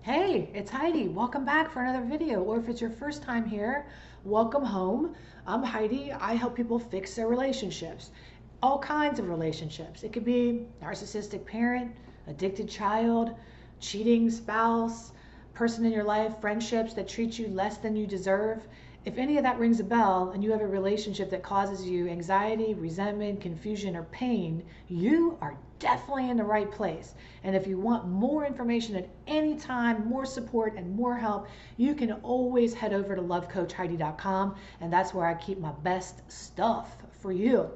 Hey, it's Heidi. Welcome back for another video. Or if it's your first time here, welcome home. I'm Heidi. I help people fix their relationships. All kinds of relationships. It could be narcissistic parent, addicted child, cheating spouse, person in your life, friendships that treat you less than you deserve. If any of that rings a bell and you have a relationship that causes you anxiety, resentment, confusion, or pain, you are definitely in the right place. And if you want more information at any time, more support, and more help, you can always head over to lovecoachheidi.com, and that's where I keep my best stuff for you.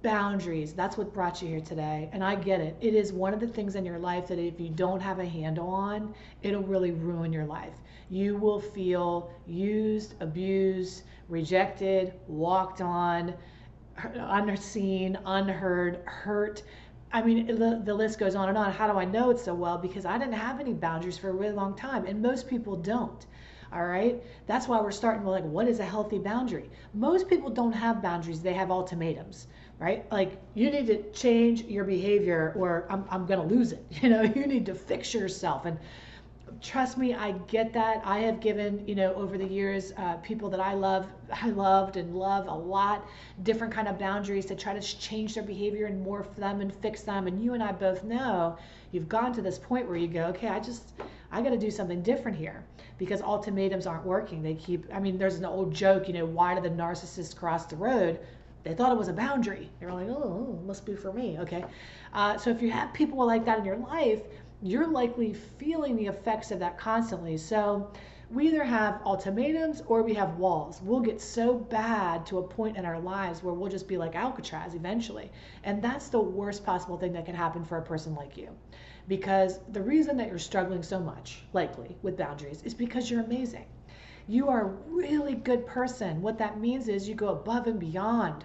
Boundaries, that's what brought you here today. And I get it. It is one of the things in your life that if you don't have a handle on, it'll really ruin your life. You will feel used, abused, rejected, walked on, unseen, unheard, hurt. I mean, the list goes on and on. How do I know it so well? Because I didn't have any boundaries for a really long time, and most people don't. All right. That's why we're starting with, like, what is a healthy boundary? Most people don't have boundaries. They have ultimatums, right? Like, you need to change your behavior or I'm going to lose it. You need to fix yourself. And trust me, I get that. I have given, over the years, people that I loved and love a lot, different kind of boundaries to try to change their behavior and morph them and fix them. And you and I both know you've gone to this point where you go, okay, I got to do something different here because ultimatums aren't working. There's an old joke, why did the narcissist cross the road? They thought it was a boundary. They're like, oh, it must be for me. Okay. So if you have people like that in your life, you're likely feeling the effects of that constantly. So we either have ultimatums or we have walls. We'll get so bad to a point in our lives where we'll just be like Alcatraz eventually. And that's the worst possible thing that can happen for a person like you. Because the reason that you're struggling so much, likely, with boundaries is because you're amazing. You are a really good person. What that means is you go above and beyond.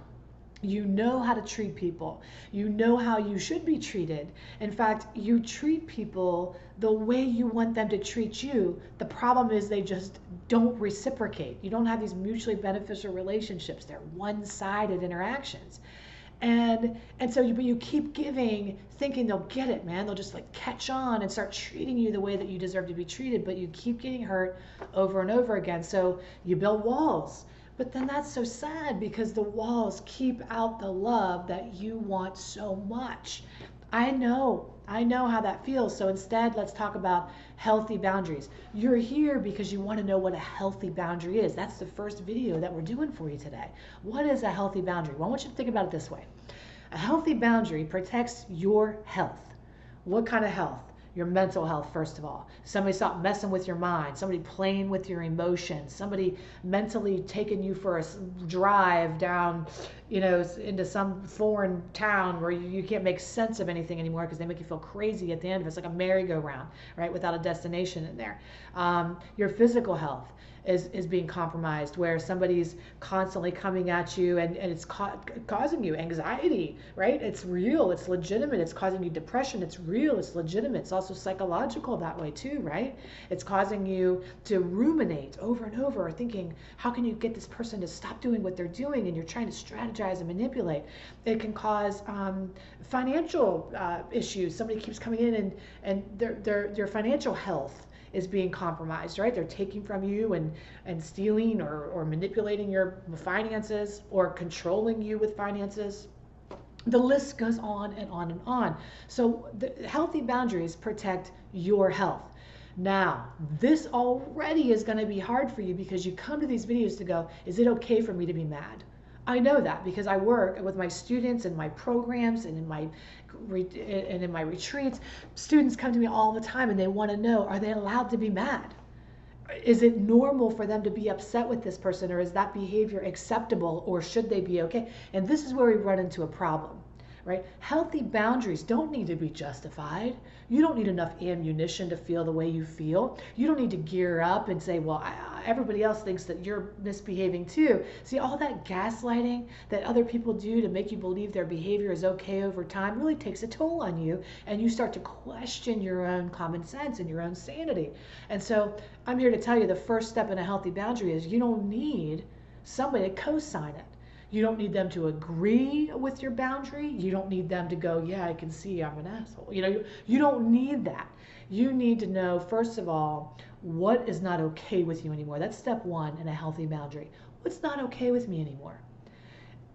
You know how to treat people. You know how you should be treated. In fact, you treat people the way you want them to treat you. The problem is they just don't reciprocate. You don't have these mutually beneficial relationships. They're one-sided interactions. And so you keep giving, thinking they'll get it, man. They'll just like catch on and start treating you the way that you deserve to be treated, but you keep getting hurt over and over again. So you build walls. But then that's so sad because the walls keep out the love that you want so much. I know how that feels. So instead, let's talk about healthy boundaries. You're here because you want to know what a healthy boundary is. That's the first video that we're doing for you today. What is a healthy boundary? Well, I want you to think about it this way. A healthy boundary protects your health. What kind of health? Your mental health, first of all. Somebody stop messing with your mind, somebody playing with your emotions, somebody mentally taking you for a drive down, into some foreign town where you can't make sense of anything anymore because they make you feel crazy at the end of it. It's like a merry-go-round, right, without a destination in there. Your physical health is being compromised, where somebody's constantly coming at you and it's causing you anxiety, right? It's real, it's legitimate. It's causing you depression. It's real, it's legitimate. It's also psychological that way too, right? It's causing you to ruminate over and over, thinking, how can you get this person to stop doing what they're doing? And you're trying to strategize and manipulate. It can cause financial issues. Somebody keeps coming in and their financial health is being compromised, right? They're taking from you and stealing or manipulating your finances or controlling you with finances. The list goes on and on and on. So the healthy boundaries protect your health. Now, this already is going to be hard for you because you come to these videos to go, is it okay for me to be mad? I know that because I work with my students and my programs and in my retreats. Students come to me all the time and they want to know, are they allowed to be mad? Is it normal for them to be upset with this person, or is that behavior acceptable, or should they be okay? And this is where we run into a problem, right? Healthy boundaries don't need to be justified. You don't need enough ammunition to feel the way you feel. You don't need to gear up and say, well, everybody else thinks that you're misbehaving too. See, all that gaslighting that other people do to make you believe their behavior is okay over time really takes a toll on you, and you start to question your own common sense and your own sanity. And so I'm here to tell you the first step in a healthy boundary is you don't need somebody to co-sign it. You don't need them to agree with your boundary. You don't need them to go, yeah, I can see I'm an asshole. You don't need that. You need to know, first of all, what is not okay with you anymore. That's step one in a healthy boundary. What's not okay with me anymore?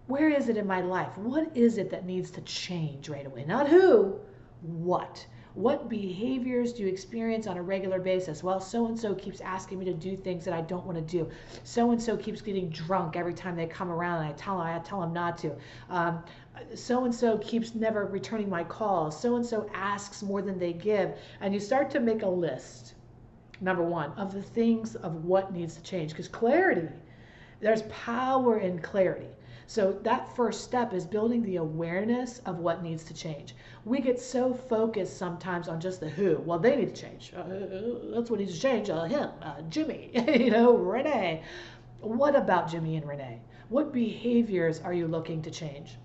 Where is it in my life? What is it that needs to change right away? Not who, what? What behaviors do you experience on a regular basis? Well, so and so keeps asking me to do things that I don't want to do. So and so keeps getting drunk every time they come around, and I tell them not to. So and so keeps never returning my calls. So and so asks more than they give. And you start to make a list, number one, of the things of what needs to change. Because clarity, there's power in clarity. So that first step is building the awareness of what needs to change. We get so focused sometimes on just the who. Well, they need to change. That's what needs to change. Him, Jimmy, Renee. What about Jimmy and Renee? What behaviors are you looking to change?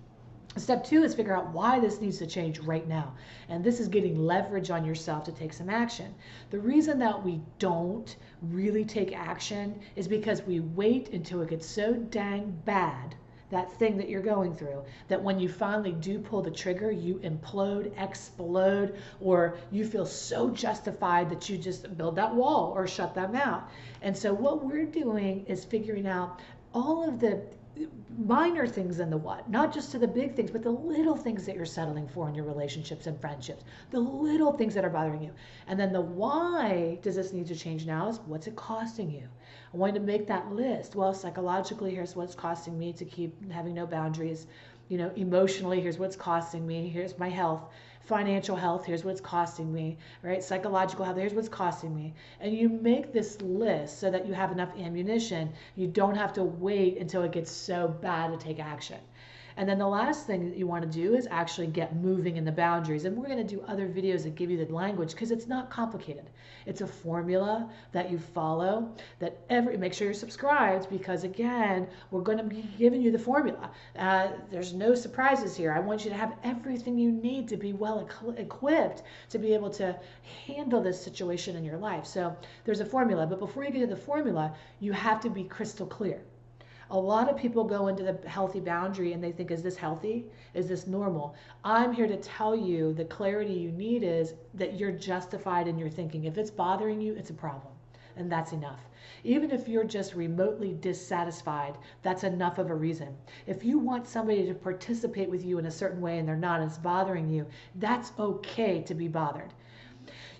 Step two is figure out why this needs to change right now. And this is getting leverage on yourself to take some action. The reason that we don't really take action is because we wait until it gets so dang bad, that thing that you're going through, that when you finally do pull the trigger, you implode, explode, or you feel so justified that you just build that wall or shut them out. And so what we're doing is figuring out all of the minor things in the what, not just to the big things, but the little things that you're settling for in your relationships and friendships, the little things that are bothering you. And then the why does this need to change now is what's it costing you? I want you to make that list. Well, psychologically, here's what's costing me to keep having no boundaries. Emotionally, here's what's costing me. Here's my health. Financial health, here's what's costing me, right? Psychological health, here's what's costing me. And you make this list so that you have enough ammunition. You don't have to wait until it gets so bad to take action. And then the last thing that you want to do is actually get moving in the boundaries. And we're going to do other videos that give you the language because it's not complicated. It's a formula that you follow, that make sure you're subscribed, because again, we're going to be giving you the formula. There's no surprises here. I want you to have everything you need to be well equipped to be able to handle this situation in your life. So there's a formula, but before you get to the formula, you have to be crystal clear. A lot of people go into the healthy boundary and they think, is this healthy? Is this normal? I'm here to tell you the clarity you need is that you're justified in your thinking. If it's bothering you, it's a problem. And that's enough. Even if you're just remotely dissatisfied, that's enough of a reason. If you want somebody to participate with you in a certain way and they're not, and it's bothering you, that's okay to be bothered.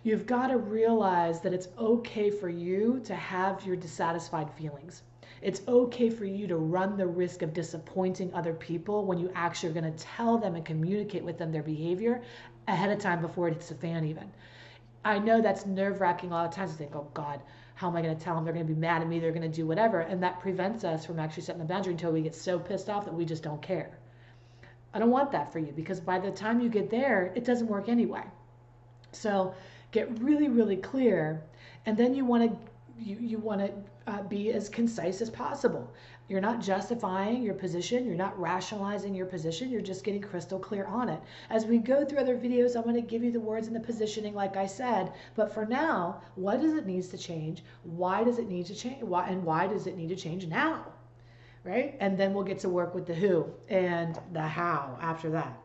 You've got to realize that it's okay for you to have your dissatisfied feelings. It's okay for you to run the risk of disappointing other people when you actually are going to tell them and communicate with them their behavior ahead of time before it hits the fan even. I know that's nerve-wracking a lot of times. You think, oh God, how am I going to tell them? They're going to be mad at me. They're going to do whatever. And that prevents us from actually setting the boundary until we get so pissed off that we just don't care. I don't want that for you, because by the time you get there, it doesn't work anyway. So get really, really clear. And then you want to be as concise as possible. You're not justifying your position. You're not rationalizing your position. You're just getting crystal clear on it. As we go through other videos, I'm going to give you the words and the positioning like I said. But for now, what does it need to change? Why does it need to change? Why does it need to change now? Right? And then we'll get to work with the who and the how after that.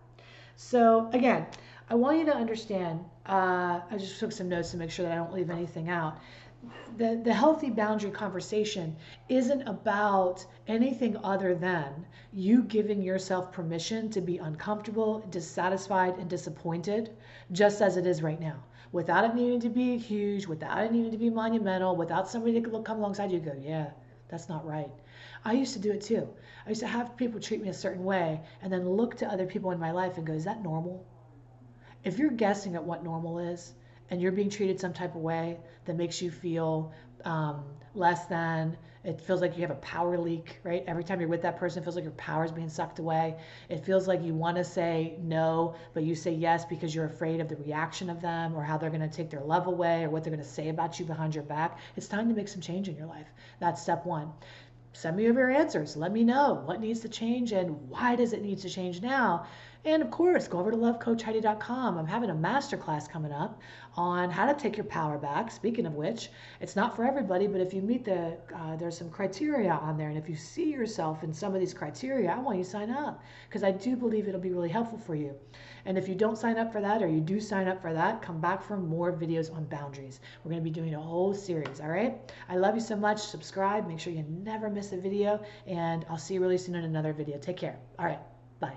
So again, I want you to understand, I just took some notes to make sure that I don't leave anything out. The healthy boundary conversation isn't about anything other than you giving yourself permission to be uncomfortable, dissatisfied, and disappointed, just as it is right now, without it needing to be huge, without it needing to be monumental, without somebody to come alongside you and go, yeah, that's not right. I used to do it too. I used to have people treat me a certain way and then look to other people in my life and go, is that normal? If you're guessing at what normal is, and you're being treated some type of way that makes you feel less than, it feels like you have a power leak, right? Every time you're with that person, it feels like your power is being sucked away. It feels like you want to say no, but you say yes because you're afraid of the reaction of them or how they're going to take their love away or what they're going to say about you behind your back. It's time to make some change in your life. That's step one. Send me over your answers. Let me know what needs to change and why does it need to change now. And of course, go over to lovecoachheidi.com. I'm having a masterclass coming up on how to take your power back. Speaking of which, it's not for everybody, but if you meet there's some criteria on there. And if you see yourself in some of these criteria, I want you to sign up because I do believe it'll be really helpful for you. And if you don't sign up for that or you do sign up for that, come back for more videos on boundaries. We're going to be doing a whole series, all right? I love you so much. Subscribe. Make sure you never miss a video. And I'll see you really soon in another video. Take care. All right. Bye.